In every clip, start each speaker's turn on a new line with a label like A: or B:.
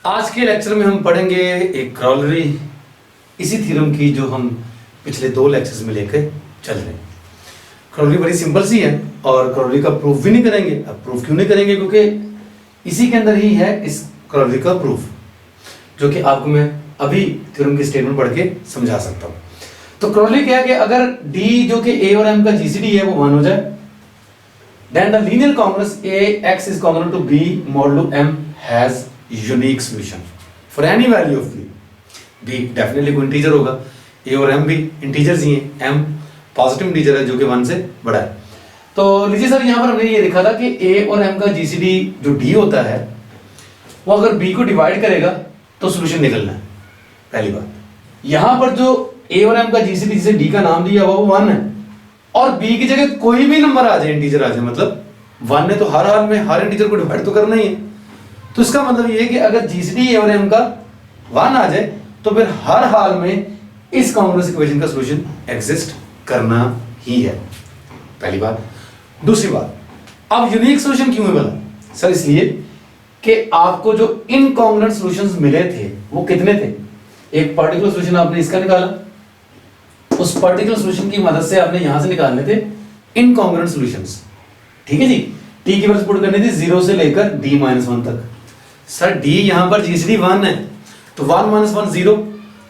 A: आज के लेक्चर में हम पढ़ेंगे एक क्रॉलरी, इसी थ्योरम की जो हम पिछले 2 लेक्चर्स में लेकर चल रहे हैं। क्रॉलरी बड़ी सिंपल सी है और क्रॉलरी का प्रूफ भी नहीं करेंगे। अब प्रूफ क्यों नहीं करेंगे? क्योंकि इसी के अंदर ही है इस क्रॉलरी का प्रूफ, जो कि आपको मैं अभी थ्योरम की स्टेटमेंट पढ़ के समझा सकता हूँ। तो क्रॉलरी क्या है कि अगर डी जो कि ए और एम का जीसीडी है वो 1 हो जाए, then the linear congruous ax is congruent to b modulo m has unique solution for any value of b. b definitely कोई इंटीजर होगा, a और m भी इंटीजर्स ही हैं, m पॉजिटिव इंटीजर है जो कि 1 से बड़ा है। तो लीजिए सर, यहाँ पर हमने ये देखा था कि a और m का जीसीडी जो d होता है वो अगर b को डिवाइड करेगा तो सोल्यूशन निकलना है। पहली बात, यहाँ पर जो a और m का जीसीडी जिसे d का नाम दिया वो 1 है और b की जगह कोई भी नंबर आ जाए, इंटीजर आ जाए, मतलब 1 ने तो हर हाल में हर इंटीजर को डिवाइड तो करना ही है। तो इसका मतलब ये है कि अगर जीसीडी ए और एम का 1 आ जाए तो फिर हर हाल में इस कॉन्ग्रुएंस इक्वेशन का सॉल्यूशन एग्जिस्ट करना ही है। पहली बात। दूसरी बात, अब यूनिक सॉल्यूशन क्यों है बोला सर? इसलिए कि आपको जो इनकॉन्ग्रुएंट सॉल्यूशंस मिले थे वो कितने थे? एक पर्टिकुलर सॉल्यूशन आपने इसका निकाला, उस पर्टिकुलर सॉल्यूशन की मदद से आपने यहां से निकालने थे इनकॉन्ग्रुएंट सॉल्यूशंस। ठीक है जी। टी की वैल्यू पुट करनी थी 0 से लेकर d-1 तक। सर d यहां पर जीसीडी 1 है तो 1 - 1 0,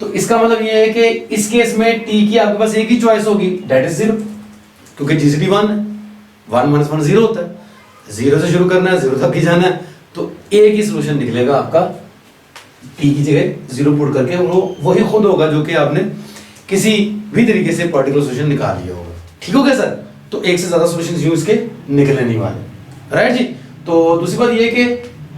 A: तो इसका मतलब ये है कि इस केस में t की आपके पास एक ही चॉइस होगी, दैट इज 0, क्योंकि जीसीडी 1 है। 1 - 1 0 होता है, 0 से शुरू करना है, 0 तक ही जाना है, तो एक ही सॉल्यूशन निकलेगा आपका t की जगह 0 पुट करके, वो वही खुद होगा जो कि आपने किसी भी तरीके से पर्टिकुलर सॉल्यूशन निकाल लिया होगा। ठीक हो गया सर? तो एक से ज्यादा सॉल्यूशंस यूज के निकलने नहीं वाले, राइट जी। तो दूसरी बात ये कि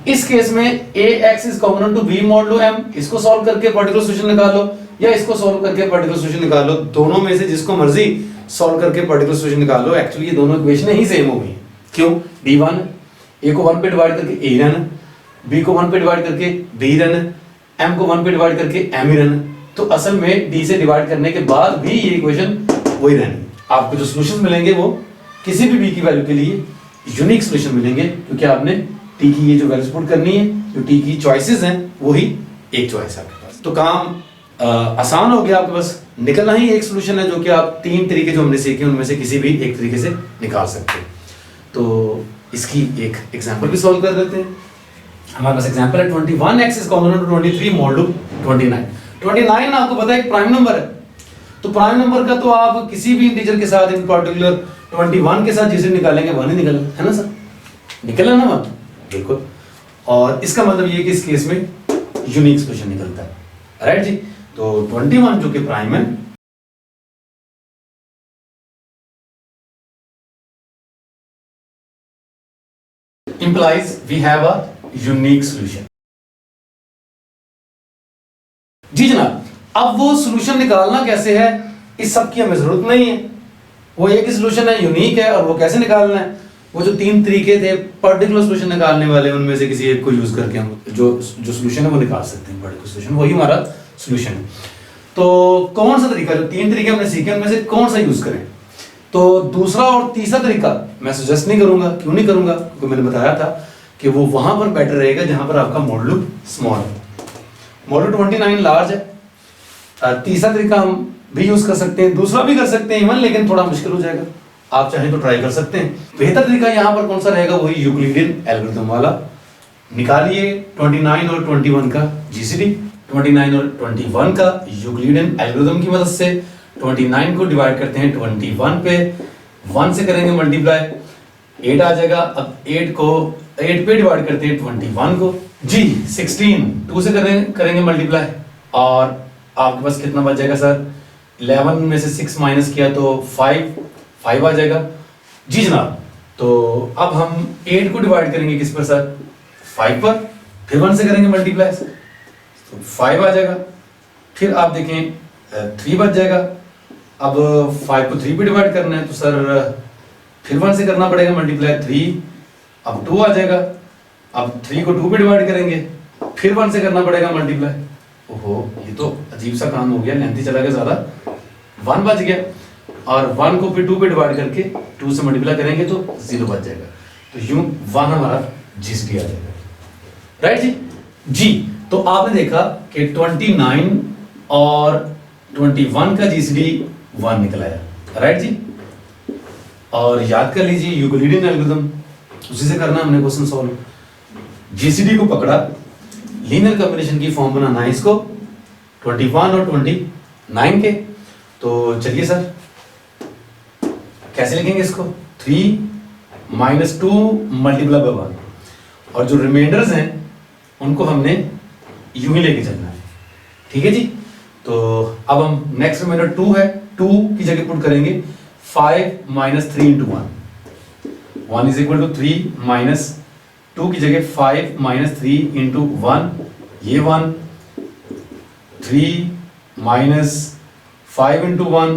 A: इस केस में ax is congruent to b modulo m, इसको सॉल्व करके पर्टिकुलर सॉल्यूशन निकाल लो या इसको सॉल्व करके पर्टिकुलर सॉल्यूशन निकाल लो, दोनों में से जिसको मर्जी सॉल्व करके पर्टिकुलर सॉल्यूशन निकाल लो। एक्चुअली ये दोनों इक्वेशन ही सेम हो गई। क्यों? d1 a को 1 पे डिवाइड करके a रहना, b को 1 पे डिवाइड करके b रहना, m को 1 पे डिवाइड करके m ही रहना। तो असल में d से डिवाइड करने के बाद भी ये इक्वेशन वही रहनी। आपको जो सॉल्यूशंस मिलेंगे वो किसी भी b की वैल्यू के लिए यूनिक सॉल्यूशन मिलेंगे, क्योंकि आपने t की ये जो वैल्यूज पुट करनी है, जो t की चॉइसेस हैं वही एक चॉइस है आपके पास। तो काम आसान हो गया, आपके पास निकलना ही एक सॉल्यूशन है, जो कि आप 3 तरीके जो हमने सीखे उनमें से किसी भी एक तरीके से निकाल सकते हैं। तो इसकी एक एग्जांपल भी सॉल्व कर देते हैं। हमारे पास एग्जांपल है 21x is congruent to 23 modulo 29। 29 आपको पता है एक प्राइम नंबर है, तो प्राइम नंबर का तो आप किसी भी इंटीजर के साथ, इन पर्टिकुलर 21 के साथ जिसे निकालेंगे 1 ही निकल, है ना सर? निकला ना 1? बिल्कुल। और इसका मतलब ये कि इस केस में यूनिक सॉल्यूशन निकलता है, राइट जी। तो 21 जो कि प्राइम है, implies we have a unique solution। जी जनाब। अब वो सॉल्यूशन निकालना कैसे है, इस सब की हमें जरूरत नहीं है, वो एक ही सॉल्यूशन है, यूनिक है। और वो कैसे निकालना है, वो जो 3 तरीके थे पर्टिकुलर सॉल्यूशन निकालने वाले, उनमें से किसी एक को यूज करके हम जो सॉल्यूशन है वो निकाल सकते हैं। पर्टिकुलर सॉल्यूशन वही हमारा सॉल्यूशन है। तो कौन सा तरीका, जो 3 तरीके हमने सीखे उनमें से कौन सा यूज करें? तो दूसरा और तीसरा तरीका मैं सजेस्ट नहीं करूंगा। क्यों नहीं करूंगा? क्योंकि मैंने बताया था कि वो वहां पर बेटर रहेगा जहां पर आपका मॉडुलो स्मॉल है। मॉडुलो 29 लार्ज है। तीसरा तरीका हम भी यूज कर सकते हैं, दूसरा भी कर सकते हैं इवन, लेकिन थोड़ा मुश्किल हो जाएगा। आप चाहें तो ट्राई कर सकते हैं। बेहतर तरीका यहाँ पर कौन सा रहेगा? वही यूक्लिडियन एल्गोरिथम वाला। निकालिए 29 और 21 का जीसीडी, 29 और 21 का यूक्लिडियन एल्गोरिथम की मदद से 29 को डिवाइड करते हैं 21 पे, 1 से करेंगे मल्टीप्लाई, 8 आ जाएगा। अब 8 पे डिवाइड करते हैं 21 को जी, 16 2 से करेंगे मल्टीप्लाई, और आपके पास कितना बच जाएगा सर? 11 में से 6 माइनस किया तो 5 आ जाएगा जी जनाब। तो अब हम 8 को डिवाइड करेंगे किस पर सर? 5 पर, फिर 1 से करेंगे मल्टीप्लाई तो 5 आ जाएगा। फिर आप देखें 3 बच जाएगा। अब 5 को 3 पे डिवाइड करना है तो सर फिर 1 से करना पड़ेगा मल्टीप्लाई, 3, अब 2 आ जाएगा। अब 3 को 2 पे डिवाइड करेंगे, फिर 1 से करना पड़ेगा मल्टीप्लाई। ओहो, ये तो अजीब सा काम हो गया, लेंथी चला गया ज़्यादा। 1 बच गया, और 1 को फिर 2 पे डिवाइड करके 2 से मल्टीप्लाई करेंगे तो 0 बच जाएगा। तो यूं 1 हमारा जीसीडी आ जाएगा, राइट जी। तो आपने देखा कि 29 और 21 का जीसीडी 1 निकल आया, राइट जी। और याद कर लीजिए यूक्लिडियन एल्गोरिथम, उसी से करना हमने क्वेश्चन सॉल्व। जीसीडी को पकड़ा, लीनियर कॉम्बिनेशन की फॉर्म बनाना है इसको 21 और 29 के। तो चलिए सर कैसे लिखेंगे इसको, 3 - 2 मल्टीप्लाई बाय 1, और जो रिमाइंडर्स हैं उनको हमने यूं ही लेके चलना है, ठीक है जी। तो अब हम नेक्स्ट रिमाइंडर 2 है, 2 की जगह पुट करेंगे 5 - 3 × 1, 1 = 3 माइनस 2 की जगह 5 - 3 × 1, ये 1, 3 माइनस 5 × 1,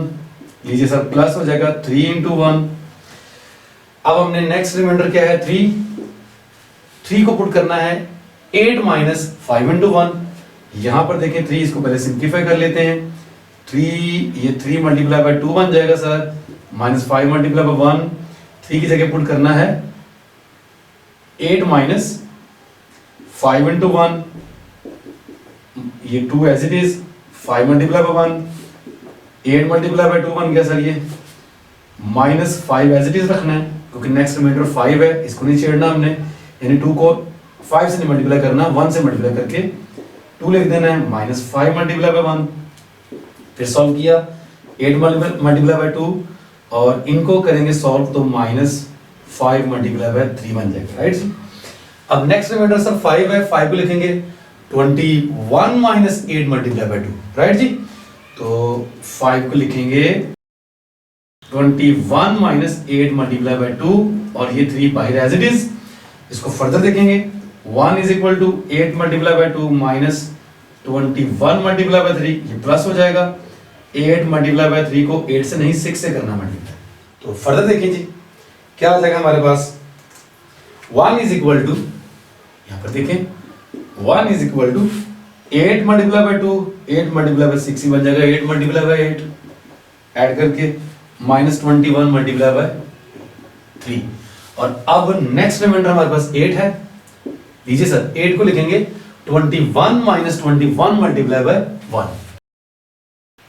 A: लीजिए सर प्लस हो जाएगा 3 × 1। अब हमने नेक्स्ट रिमाइंडर क्या है 3 को पुट करना है 8 - 5 × 1, यहां पर देखें 3, इसको पहले सिंप्लीफाई कर लेते हैं, 3 ये 3 × 2 बन जाएगा सर, -5 × 1, 3 की जगह पुट करना है 8 - 5 × 1, ये 2 एज इट इज, 5 × 1, 8 × 2 बन गया सर, ये -5 एज इट इज रखना है क्योंकि नेक्स्ट रिमाइंडर 5 है, इसको नहीं छेड़ना हमने, यानी 2 को 5 से नहीं मल्टीप्लाई करना, 1 से मल्टीप्लाई करके 2 लिख देना है, -5 × 1। फिर सॉल्व किया 8 × 2 और इनको करेंगे सॉल्व तो -5 × 3 बन जाएगा, राइट जी। अब नेक्स्ट रिमाइंडर सर 5 है, 5 को लिखेंगे 21 - 8 × 2, राइट जी। तो 5 को लिखेंगे 21 - 8 × 2 और ये 3 बाहर एज इट इज, इसको फर्दर देखेंगे 1 = 8 × 2 माइनस 21 × 3, ये प्लस हो जाएगा, 8 × 3 को 8 से नहीं 6 से करना मल्टीप्लाई। तो फर्दर देखिए जी क्या आ जाएगा हमारे पास, 1 = यहां पर देखें 1 = 8 × 2, 8 × 6 ही बन जाएगा, 8 × 8 ऐड करके -21 × 3। और अब नेक्स्ट रिमाइंडर हमारे पास 8 है, लीजिए सर 8 को लिखेंगे 21 - 21 × 1,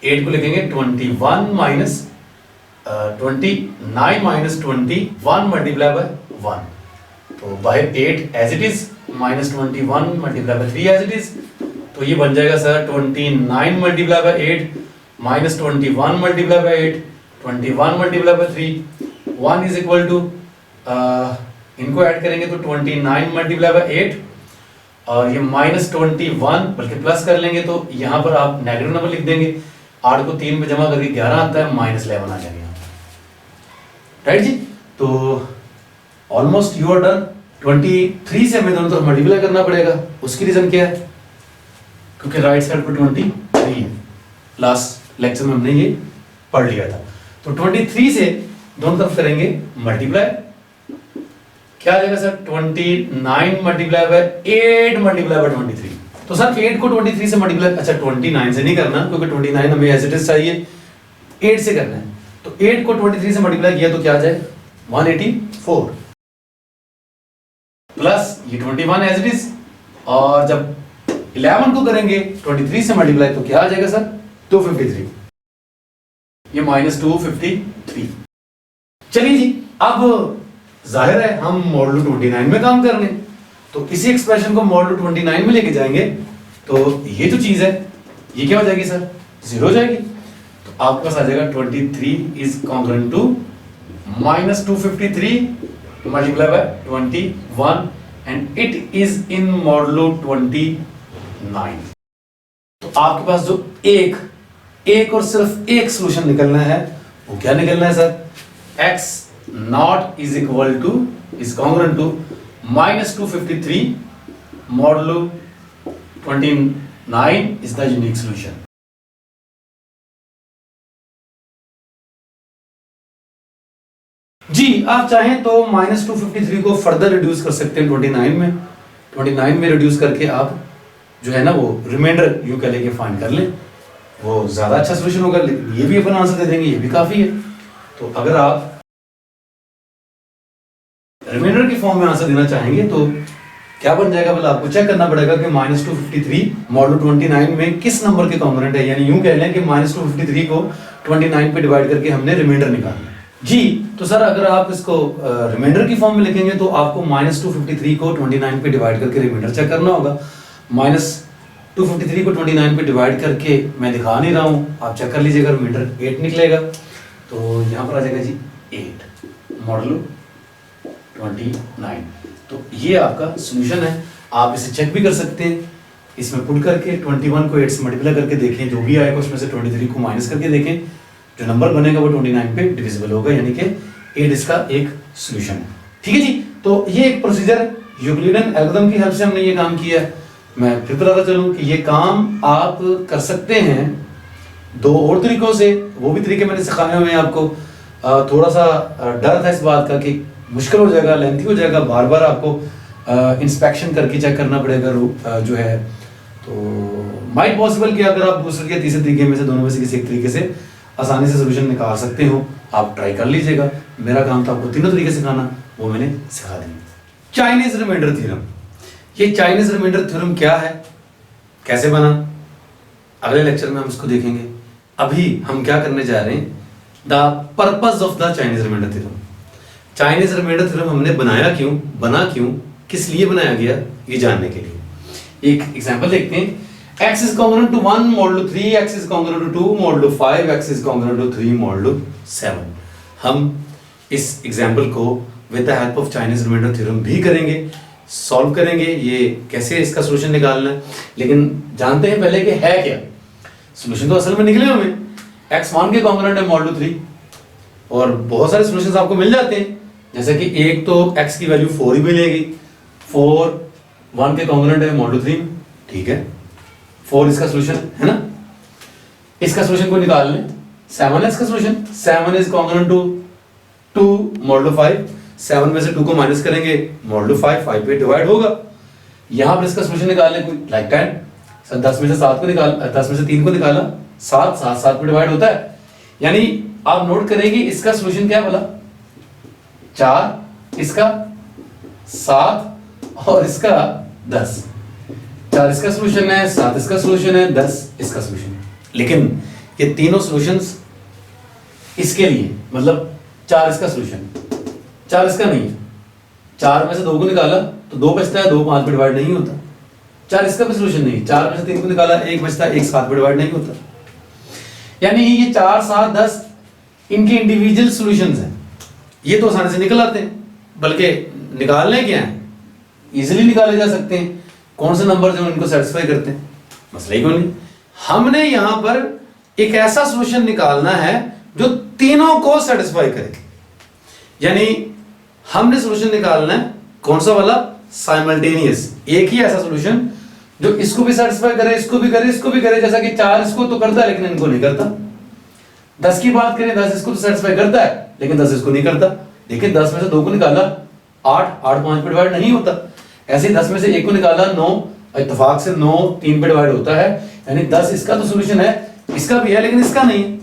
A: 8 को लिखेंगे 29 - 21 × 1, तो बाहर 8 as it is, -21 × 3 as it is, तो ये बन जाएगा सर 29 × 8 -21 × 8, 21 × 3, 1 = इनको ऐड करेंगे तो 29 × 8 और ये -21 बल्कि प्लस कर लेंगे तो यहां पर आप नेगेटिव नंबर लिख देंगे, 8 को 3 में जमा करके 11 आता है, -11 आ जाएगा, राइट जी। तो ऑलमोस्ट यू आर डन। 23 से हमें दोनों तरफ मल्टीप्लाई करना पड़ेगा, उसकी रीजन क्या है, क्योंकि राइट साइड पर 23 है, लास्ट लेक्चर में हमने ये पढ़ लिया था। तो 23 से दोनों तरफ करेंगे मल्टीप्लाई, क्या आ जाएगा सर 29 × 8 × 23। तो सर 8 को 23 से मल्टीप्लाई, अच्छा 29 से नहीं करना क्योंकि 29 हमें एज इट इज चाहिए, 8 से करना है। तो 8 को 23 से मल्टीप्लाई किया तो क्या आ जाए 184 प्लस ये 21 एज इट इज, और जब 11 को करेंगे 23 से मल्टीप्लाई तो क्या आ जाएगा सर 253, ये -253। चलिए जी, अब जाहिर है हम मॉडल 29 में काम कर रहे हैं, तो इसी एक्सप्रेशन को मॉडल 29 में लेके जाएंगे तो ये जो चीज है ये क्या हो जाएगी सर 0 हो जाएगी। तो आपके पास आ जाएगा 23 is congruent to -253 × 21 and it is in modulo 29। तो आपके पास जो एक और सिर्फ एक सॉल्यूशन निकलना है, वो क्या निकलना है sir, x nought is equal to is congruent to -253 modulo 29 is the unique solution. जी आप चाहें तो -253 को फर्दर रिड्यूस कर सकते हैं 29 में रिड्यूस करके आप जो है ना वो रिमाइंडर यूं कह लेके फाइंड कर लें, वो ज्यादा अच्छा सॉल्यूशन होगा। ये भी अपन आंसर दे देंगे, ये भी काफी है। तो अगर आप रिमाइंडर की फॉर्म में आंसर देना चाहेंगे तो क्या बन जाएगा, बोला आपको चेक करना पड़ेगा कि -253 मॉडुलो 29 में किस नंबर के कॉम्पोनेंट है। यानी यूं कह लें कि -253 को 29 पे डिवाइड करके हमने रिमाइंडर निकालना है जी। तो सर अगर आप इसको रिमाइंडर की फॉर्म में लिखेंगे तो आपको -253 को 29 पे डिवाइड करके रिमाइंडर चेक करना होगा। -253 को 29 पे डिवाइड करके मैं दिखा नहीं रहा हूँ, आप चेक कर लीजिएगा, रिमाइंडर 8 निकलेगा। तो यहाँ पर आ जाएगा जी 8 मॉडुलो 29। तो ये आपका सॉल्यूशन है, आप इसे चेक भी कर सकते हैं। इसमें पुट करके 21 को 8 से मल्टीप्लाई करके देखें, जो भी आएगा उसमें से 23 को माइनस करके देखें, जो नंबर बनेगा वो 29 पे डिविजिबल होगा, यानी कि 8 इसका एक सॉल्यूशन है। ठीक है जी, तो ये एक प्रोसीजर है, यूक्लिडियन एल्गोरिथम की हेल्प से हमने ये काम किया है। मैं फिर बताता चलूं कि ये काम आप कर सकते हैं 2 और तरीकों से, वो भी तरीके मैंने सिखाए हुए हैं आपको। थोड़ा सा डर था इस बात का कि मुश्किल हो जाएगा, लेंथी हो जाएगा, बार बार आपको इंस्पेक्शन करके चेक करना पड़ेगा जो है। तो माइट पॉसिबल कि अगर आप दूसरे या तीसरे तरीके में से, दोनों में से किसी एक तरीके से आसानी से सोल्यूशन निकाल सकते हो, आप ट्राई कर लीजिएगा। मेरा काम था आपको तीनों तरीके सिखाना, वो मैंने सिखा दिया। चाइनीज रिमाइंडर थ्योरम, ये चाइनीज रिमाइंडर थ्योरम क्या है, कैसे बना, अगले लेक्चर में हम इसको देखेंगे। अभी हम क्या करने जा रहे हैं, the purpose of the Chinese remainder theorem. Chinese remainder theorem हमने बनाया क्यों, बना क्यों, किस लिए बनाया गया, ये जानने के लिए एक एग्जांपल देखते हैं। x is congruent to 1 modulo 3, x is congruent to 2 modulo 5, x is congruent to 3 modulo 7। हम इस एग्जांपल को with the help of Chinese remainder theorem भी करेंगे, सॉल्व करेंगे, ये कैसे इसका सॉल्यूशन निकालना है। लेकिन जानते हैं पहले कि है क्या सॉल्यूशन। तो असल में निकले हमें x1 के कॉन्ग्रुएंट है मॉडुलो 3, और बहुत सारे सॉल्यूशंस आपको मिल जाते हैं। जैसे कि एक तो x की वैल्यू 4 ही मिलेगी, 4 1 के कॉन्ग्रुएंट है मॉडुलो 3, ठीक है, 4 इसका सॉल्यूशन है ना। इसका सॉल्यूशन को निकाल लें, 7 है इसका solution, 7 is congruent to 2 modulo 5, 7 में से 2 को माइनस करेंगे मॉडुलो 5 पे डिवाइड होगा। यहां पर इसका सॉल्यूशन निकाल लें कोई लाइक 10, 10 में से 7 को निकाल, 10 में से 3 को निकाला, 7 पे डिवाइड होता है। यानी आप नोट करेंगे इसका सॉल्यूशन क्या बोला, 4, इसका 7 और इसका 10। 4 इसका सॉल्यूशन है, 7 इसका सॉल्यूशन है, 10 इसका सॉल्यूशन है। लेकिन ये तीनों सॉल्यूशंस इसके लिए, मतलब 4 इसका सॉल्यूशन, 4 इसका नहीं है। 4 में से 2 को निकाला तो 2 बचता है, 2 5 पे डिवाइड नहीं होता। 4 इसका भी सॉल्यूशन नहीं, 4 में से 3 को निकाला 1 बचता है, 1 7 पे डिवाइड नहीं होता। यानी ये 4 7 10 इनके इंडिविजुअल सॉल्यूशंस हैं। ये तो आसानी से निकल आते हैं, बल्कि निकालने क्या है, इजीली निकाले जा सकते हैं। कौन से नंबर जो इनको सेटिस्फाई करते हैं, मसला ही कोई नहीं। हमने यहां पर एक ऐसा सॉल्यूशन निकालना है जो तीनों को सेटिस्फाई करे। यानी हमने सॉल्यूशन निकालना है कौन सा वाला, साइमल्टेनियस, एक ही ऐसा सॉल्यूशन जो इसको भी सेटिस्फाई करे, इसको भी करे, इसको भी करे। जैसा कि 4 इसको तो करता है लेकिन इनको नहीं करता। 10 की बात करें, 10 इसको तो सेटिस्फाई करता है लेकिन 10 इसको नहीं करता। लेकिन 10 में से 2 को निकाला 8 5 पे डिवाइड नहीं होता। ऐसे 10 में से 1 को निकाला 9, इत्तेफाक से 9 3 पे डिवाइड होता है। यानी 10 इसका तो सॉल्यूशन है, इसका भी है लेकिन इसका नहीं है।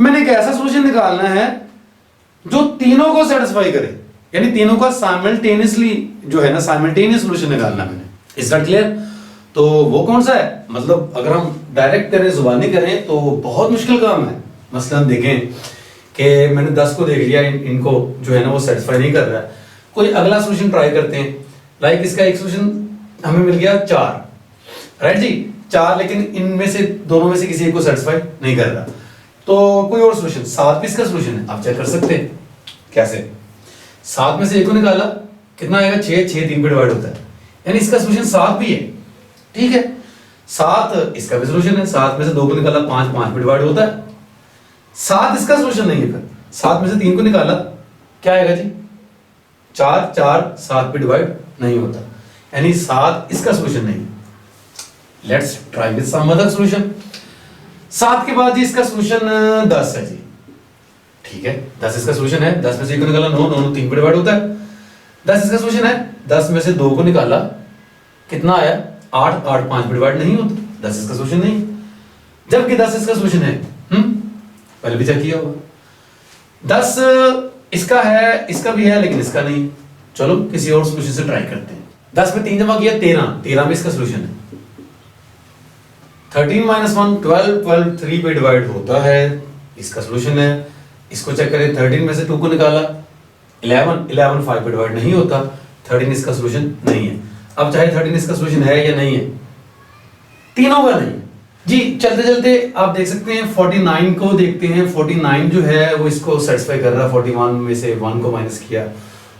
A: मैंने एक ऐसा सॉल्यूशन निकालना है जो तीनों को सेटिस्फाई करे, यानी तीनों का साइमल्टेनियसली जो है ना, साइमल्टेनियस सॉल्यूशन निकालना मैंने। Is that clear? तो वो कौन सा है, मतलब अगर हम डायरेक्ट करें, जुबानी करें तो बहुत मुश्किल काम है। मसलन देखें कि मैंने 10 को देख लिया, इनको जो है ना वो सेटिस्फाई नहीं कर रहा है। कोई अगला सॉल्यूशन ट्राई करते हैं। लाइक इसका एक सॉल्यूशन हमें मिल गया 4, राइट जी, 4, लेकिन इनमें से दोनों में से किसी एक को सेटिस्फाई नहीं कर रहा। तो कोई और सॉल्यूशन, 7 भी इसका सॉल्यूशन है, आप चेक कर सकते हैं। कैसे? 7 में से 1 को निकाला, कितना आएगा 6, 6 3 पे डिवाइड होता है, यानी इसका सॉल्यूशन 7 भी है। ठीक है, 7 इसका भी सॉल्यूशन है। 7 में से 2 को निकाला 5 5 पे डिवाइड होता है। 7 इसका सॉल्यूशन नहीं है। फिर 7 में से 3 को निकाला, क्या आएगा जी 4, 4 7 पे डिवाइड नहीं होता, यानी 7 इसका सॉल्यूशन नहीं। Let's try with some other solution. 7 के बाद जी इसका सॉल्यूशन 10 है जी, ठीक है, 10 इसका सॉल्यूशन है। 10 में से 1 को निकाला 9, 9 3 पे डिवाइड होता है। 10 इसका सॉल्यूशन है। 10 में से 2 को निकाला, कितना आया 8, 8 5 पे डिवाइड नहीं होता, 10 इसका सॉल्यूशन नहीं। जबकि 10 इसका सॉल्यूशन है, पहले भी चेक किया होगा। 10 इसका है, इसका भी है लेकिन इसका नहीं। चलो किसी और सॉल्यूशन से ट्राई करते हैं। 10 में 3 जमा किया 13, 13 में इसका सोल्यूशन है। 13 माइनस 1 12, 12 3 पे डिवाइड होता है, इसका सोल्यूशन है। इसको चेक करें, 13 में से 2 को निकाला 11, 11 5 पे डिवाइड नहीं होता, 13 इसका सोल्यूशन नहीं है। अब चाहे 13 इसका सोल्यूशन है या नहीं है, तीनों का नहीं जी। चलते चलते आप देख सकते हैं 49 को देखते हैं। 49 जो है वो इसको सेटिस्फाई कर रहा है। 41 में से 1 को माइनस किया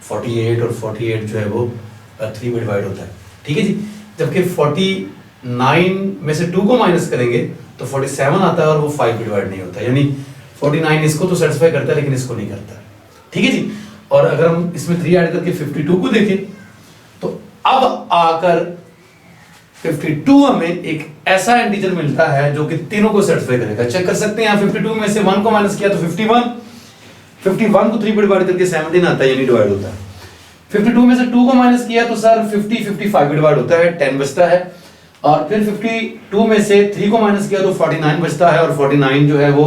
A: 48, और 48 जो है वो 3 में डिवाइड होता है, ठीक है जी। जबकि 49 में से 2 को माइनस करेंगे तो 47 आता है और वो 5 में डिवाइड नहीं होता, यानी 49 इसको तो सेटिस्फाई करता है लेकिन इसको नहीं करता, ठीक है जी। और अगर हम इसमें 3 ऐड करके 52 को देखें तो अब आकर 52 हमें एक ऐसा इंटीजर मिलता है जो कि तीनों को सेटिस्फाई करेगा। चेक कर सकते हैं, यहाँ 52 में से 1 को माइनस किया तो 51, 51 को 3 पे डिवाइड करके 17 आता है, यानी डिवाइड होता है। 52 में से 2 को माइनस किया तो सर 50, 55 पे डिवाइड होता है, 10 बचता है। और फिर 52 में से 3 को माइनस किया तो 49 बचता है, और 49 जो है वो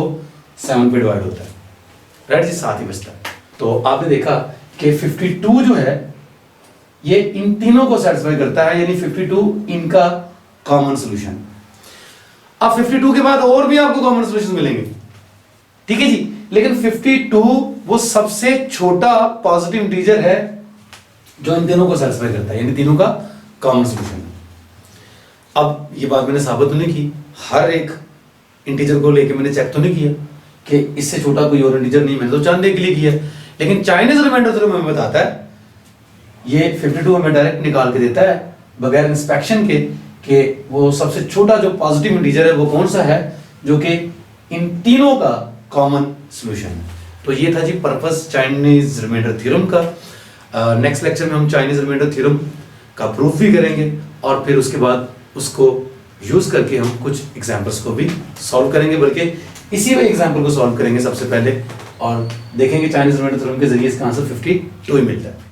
A: 7 पे डिवाइड होता है, राइट जी, 7 ही बचता है। तो आपने देखा कि 52 जो है ये इन तीनों को सेटिस्फाई करता है, यानी 52 इनका कॉमन सॉल्यूशन। अब 52 के बाद और भी आपको कॉमन सॉल्यूशन मिलेंगे, ठीक है जी, लेकिन 52 वो सबसे छोटा पॉजिटिव इंटीजर है जो इन तीनों को सेटिस्फाई करता है, यानी तीनों का कॉमन सॉल्यूशन। अब ये बात मैंने साबित तो नहीं की, हर एक इंटीजर को लेके मैंने चेक तो नहीं किया कि इससे छोटा कोई और इंटीजर नहीं, मैंने तो जानने के लिए किया, लेकिन चाइनीज रिमाइंडर थ्योरम हमें बताता है, ये 52 हमें डायरेक्ट निकाल के देता है बगैर इंस्पेक्शन के कि वो सबसे छोटा जो पॉजिटिव इंटीजर है वो कौन सा है जो कि इन तीनों का कॉमन सॉल्यूशन है। तो ये था जी पर्पस चाइनीज रिमाइंडर थ्योरम का। नेक्स्ट लेक्चर में हम चाइनीज रिमाइंडर थ्योरम का प्रूफ भी करेंगे और फिर उसके बाद उसको यूज करके हम कुछ एग्जांपल्स को भी सॉल्व करेंगे, बल्कि इसी एग्जांपल को सॉल्व करेंगे सबसे पहले और देखेंगे चाइनीज रिमाइंडर थ्योरम के जरिए इसका आंसर 52 ही मिलता है।